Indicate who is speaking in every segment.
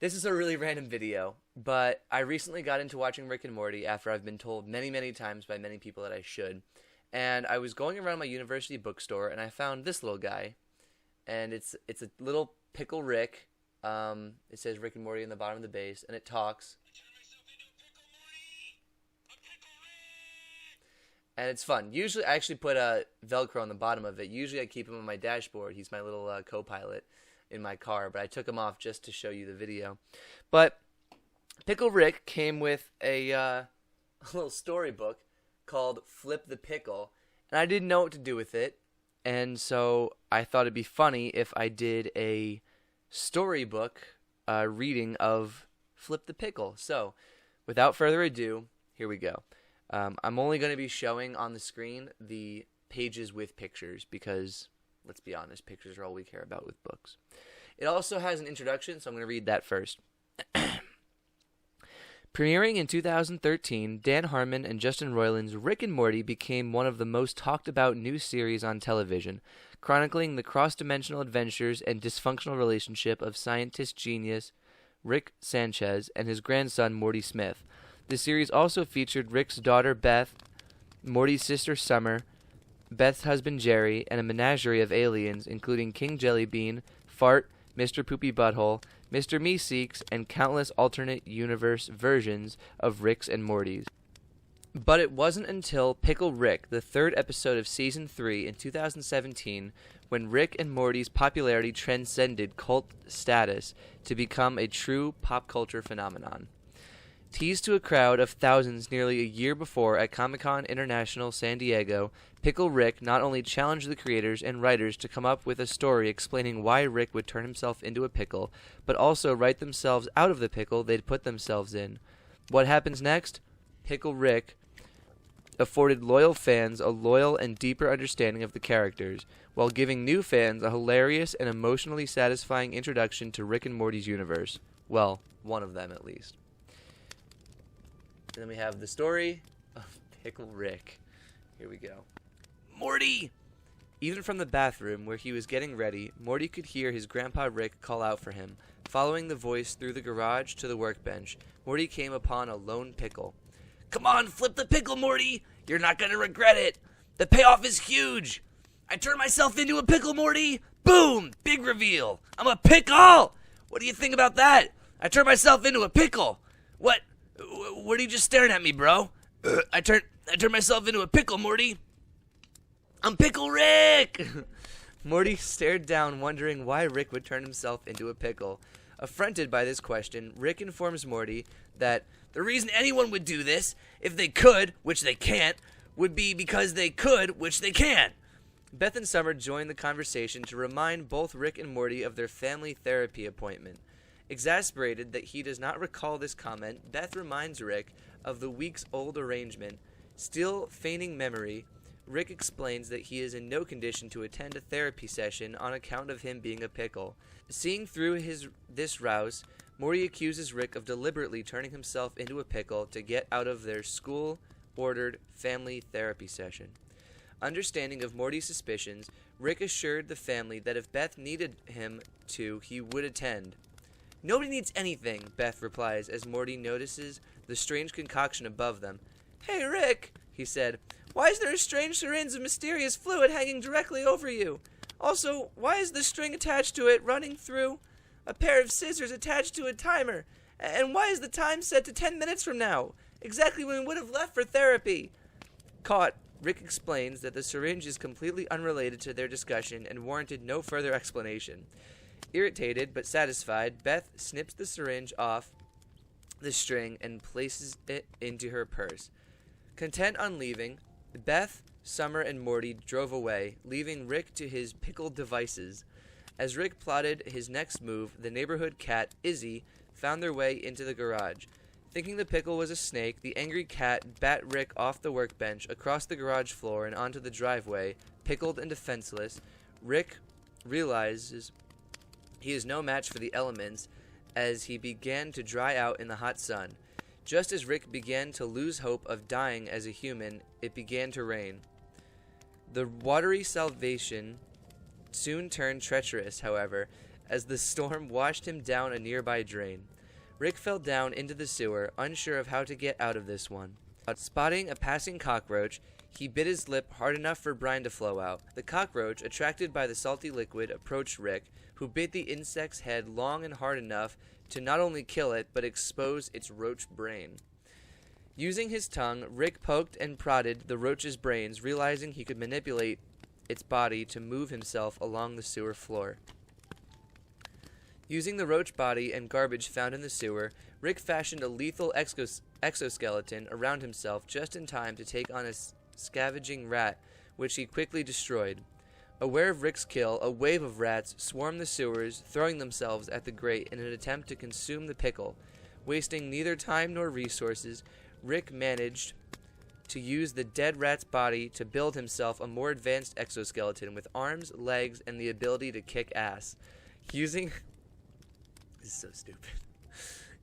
Speaker 1: This is a really random video, but I recently got into watching Rick and Morty after I've been told many, many times by many people that I should. And I was going around my university bookstore and I found this little guy. And it's a little Pickle Rick. It says Rick and Morty in the bottom of the base, and it talks. And it's fun. Usually, I actually put a Velcro on the bottom of it. Usually, I keep him on my dashboard. He's my little co-pilot in my car, but I took him off just to show you the video. But Pickle Rick came with a little storybook called Flip the Pickle, and I didn't know what to do with it, and so I thought it'd be funny if I did a storybook reading of Flip the Pickle. So, without further ado, here we go. I'm only going to be showing on the screen the pages with pictures because, let's be honest, pictures are all we care about with books. It also has an introduction, so I'm going to read that first. Premiering in 2013, Dan Harmon and Justin Roiland's Rick and Morty became one of the most talked about new series on television, chronicling the cross-dimensional adventures and dysfunctional relationship of scientist genius Rick Sanchez and his grandson Morty Smith. The series also featured Rick's daughter Beth, Morty's sister Summer, Beth's husband Jerry, and a menagerie of aliens including King Jellybean, Fart, Mr. Poopy Butthole, Mr. Meeseeks, and countless alternate universe versions of Ricks and Mortys. But it wasn't until Pickle Rick, the third episode of Season 3 in 2017, when Rick and Morty's popularity transcended cult status to become a true pop culture phenomenon. Teased to a crowd of thousands nearly a year before at Comic-Con International San Diego, Pickle Rick not only challenged the creators and writers to come up with a story explaining why Rick would turn himself into a pickle, but also write themselves out of the pickle they'd put themselves in. What happens next? Pickle Rick afforded loyal fans a loyal and deeper understanding of the characters, while giving new fans a hilarious and emotionally satisfying introduction to Rick and Morty's universe. Well, one of them at least. And then we have the story of Pickle Rick. Here we go. Morty! Even from the bathroom where he was getting ready, Morty could hear his grandpa Rick call out for him. Following the voice through the garage to the workbench, Morty came upon a lone pickle. Come on, flip the pickle, Morty! You're not going to regret it! The payoff is huge! I turned myself into a pickle, Morty! Boom! Big reveal! I'm a pickle! What do you think about that? I turned myself into a pickle! What are you just staring at me, bro? I turned myself into a pickle, Morty. I'm Pickle Rick! Morty stared down, wondering why Rick would turn himself into a pickle. Affronted by this question, Rick informs Morty that the reason anyone would do this, if they could, which they can't, would be because they could, which they can't. Beth and Summer join the conversation to remind both Rick and Morty of their family therapy appointment. Exasperated that he does not recall this comment, Beth reminds Rick of the weeks-old arrangement. Still feigning memory, Rick explains that he is in no condition to attend a therapy session on account of him being a pickle. Seeing through this ruse, Morty accuses Rick of deliberately turning himself into a pickle to get out of their school-ordered family therapy session. Understanding of Morty's suspicions, Rick assured the family that if Beth needed him to, he would attend. Nobody needs anything, Beth replies as Morty notices the strange concoction above them. Hey, Rick, he said, why is there a strange syringe of mysterious fluid hanging directly over you? Also, why is the string attached to it running through a pair of scissors attached to a timer? And why is the time set to 10 minutes from now? Exactly when we would have left for therapy. Caught, Rick explains that the syringe is completely unrelated to their discussion and warranted no further explanation. Irritated but satisfied, Beth snips the syringe off the string and places it into her purse. Content on leaving, Beth, Summer, and Morty drove away, leaving Rick to his pickled devices. As Rick plotted his next move, the neighborhood cat, Izzy, found their way into the garage. Thinking the pickle was a snake, the angry cat bat Rick off the workbench, across the garage floor, and onto the driveway. Pickled and defenseless, Rick realizes he is no match for the elements as he began to dry out in the hot sun. Just as Rick began to lose hope of dying as a human, it began to rain. The watery salvation soon turned treacherous, however, as the storm washed him down a nearby drain. Rick fell down into the sewer, unsure of how to get out of this one. Spotting a passing cockroach, he bit his lip hard enough for brine to flow out. The cockroach, attracted by the salty liquid, approached Rick, who bit the insect's head long and hard enough to not only kill it, but expose its roach brain. Using his tongue, Rick poked and prodded the roach's brains, realizing he could manipulate its body to move himself along the sewer floor. Using the roach body and garbage found in the sewer, Rick fashioned a lethal exoskeleton around himself just in time to take on a scavenging rat, which he quickly destroyed. Aware of Rick's kill, a wave of rats swarmed the sewers, throwing themselves at the grate in an attempt to consume the pickle. Wasting neither time nor resources, Rick managed to use the dead rat's body to build himself a more advanced exoskeleton with arms, legs, and the ability to kick ass. This is so stupid.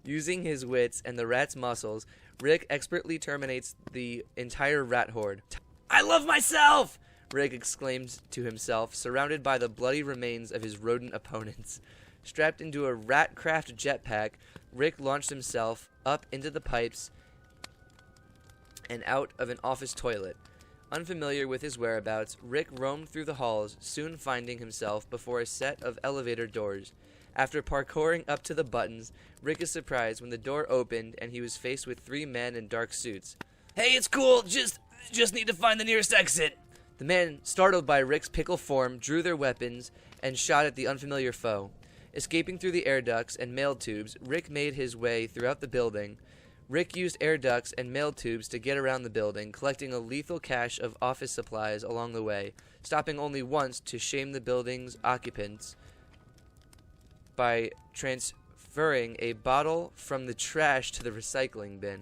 Speaker 1: Using his wits and the rat's muscles, Rick expertly terminates the entire rat horde. "I love myself!" Rick exclaimed to himself, surrounded by the bloody remains of his rodent opponents. Strapped into a rat-craft jetpack, Rick launched himself up into the pipes and out of an office toilet. Unfamiliar with his whereabouts, Rick roamed through the halls, soon finding himself before a set of elevator doors. After parkouring up to the buttons, Rick is surprised when the door opened and he was faced with 3 men in dark suits. "Hey, it's cool. Just need to find the nearest exit." The men, startled by Rick's pickle form, drew their weapons and shot at the unfamiliar foe. Escaping through the air ducts and mail tubes, Rick made his way throughout the building. Rick used air ducts and mail tubes to get around the building, collecting a lethal cache of office supplies along the way, stopping only once to shame the building's occupants by transferring a bottle from the trash to the recycling bin.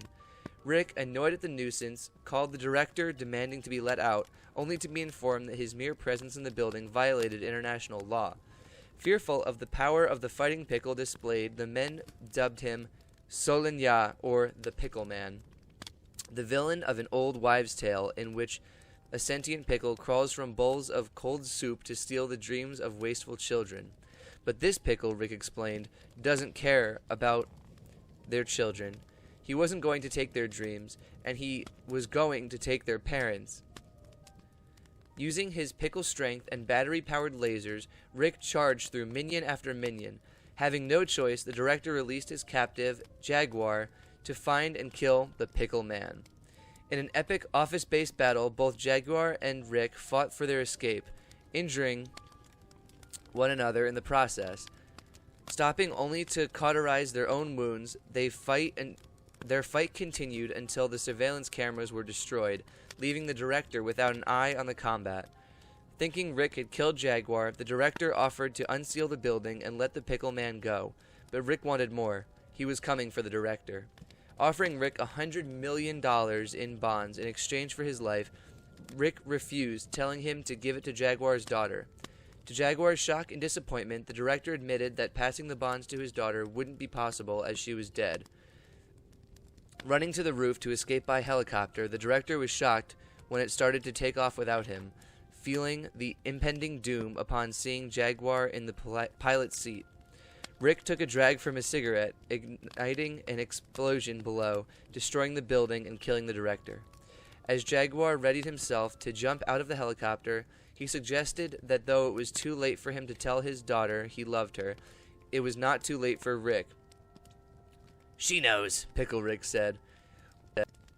Speaker 1: Rick, annoyed at the nuisance, called the director demanding to be let out, only to be informed that his mere presence in the building violated international law. Fearful of the power of the fighting pickle displayed, the men dubbed him Solinya, or the Pickle Man, the villain of an old wives' tale in which a sentient pickle crawls from bowls of cold soup to steal the dreams of wasteful children. But this pickle, Rick explained, doesn't care about their children. He wasn't going to take their dreams, and he was going to take their parents. Using his pickle strength and battery-powered lasers, Rick charged through minion after minion. Having no choice, the director released his captive, Jaguar, to find and kill the Pickle Man. In an epic office-based battle, both Jaguar and Rick fought for their escape, injuring one another in the process. Stopping only to cauterize their own wounds, their fight continued until the surveillance cameras were destroyed, leaving the director without an eye on the combat. Thinking Rick had killed Jaguar, the director offered to unseal the building and let the Pickle Man go, but Rick wanted more. He was coming for the director. Offering Rick $100 million in bonds in exchange for his life, Rick refused, telling him to give it to Jaguar's daughter. To Jaguar's shock and disappointment, the director admitted that passing the bonds to his daughter wouldn't be possible as she was dead. Running to the roof to escape by helicopter, the director was shocked when it started to take off without him, feeling the impending doom upon seeing Jaguar in the pilot's seat. Rick took a drag from his cigarette, igniting an explosion below, destroying the building and killing the director. As Jaguar readied himself to jump out of the helicopter, he suggested that though it was too late for him to tell his daughter he loved her, it was not too late for Rick. "She knows," Pickle Rick said.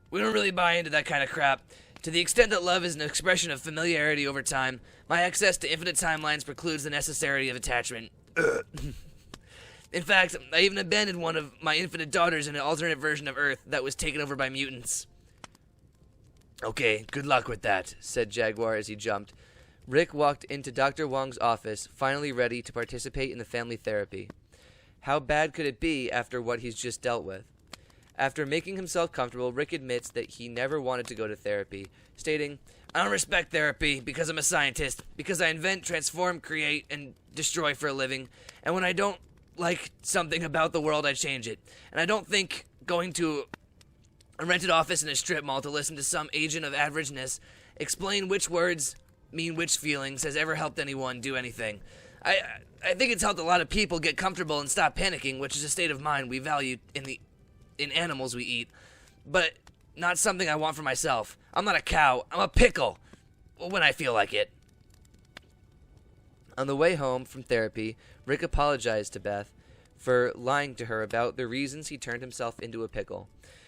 Speaker 1: "We don't really buy into that kind of crap. To the extent that love is an expression of familiarity over time, my access to infinite timelines precludes the necessity of attachment. In fact, I even abandoned one of my infinite daughters in an alternate version of Earth that was taken over by mutants." "Okay, good luck with that," said Jaguar as he jumped. Rick walked into Dr. Wong's office, finally ready to participate in the family therapy. How bad could it be after what he's just dealt with? After making himself comfortable, Rick admits that he never wanted to go to therapy, stating, "I don't respect therapy because I'm a scientist, because I invent, transform, create, and destroy for a living, and when I don't like something about the world, I change it. And I don't think going to a rented office in a strip mall to listen to some agent of averageness explain which words mean which feelings has ever helped anyone do anything. I think it's helped a lot of people get comfortable and stop panicking, which is a state of mind we value in animals we eat, but not something I want for myself. I'm not a cow. I'm a pickle. When I feel like it. On the way home from therapy, Rick apologized to Beth for lying to her about the reasons he turned himself into a pickle.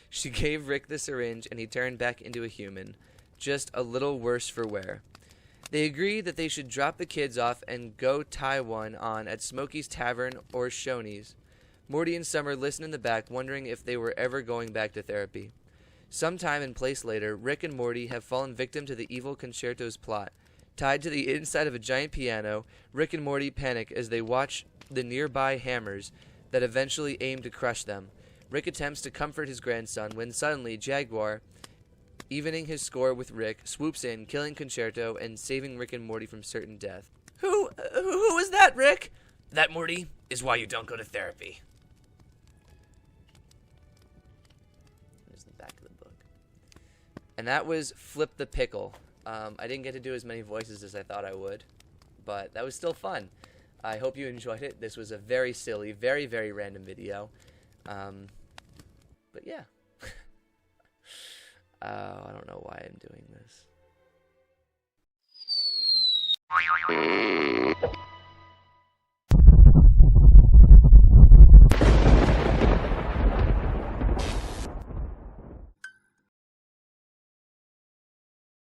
Speaker 1: She gave Rick the syringe and he turned back into a human, just a little worse for wear. They agreed that they should drop the kids off and go tie one on at Smokey's Tavern or Shoney's. Morty and Summer listened in the back, wondering if they were ever going back to therapy. Some time and place later, Rick and Morty have fallen victim to the evil Concerto's plot. Tied to the inside of a giant piano, Rick and Morty panic as they watch the nearby hammers that eventually aim to crush them. Rick attempts to comfort his grandson when suddenly Jaguar, evening his score with Rick, swoops in, killing Concerto and saving Rick and Morty from certain death. Who is that, Rick? That, Morty, is why you don't go to therapy. There's the back of the book. And that was Flip the Pickle. I didn't get to do as many voices as I thought I would, but that was still fun. I hope you enjoyed it. This was a very silly, very, very random video. But yeah. I don't know why I'm doing this.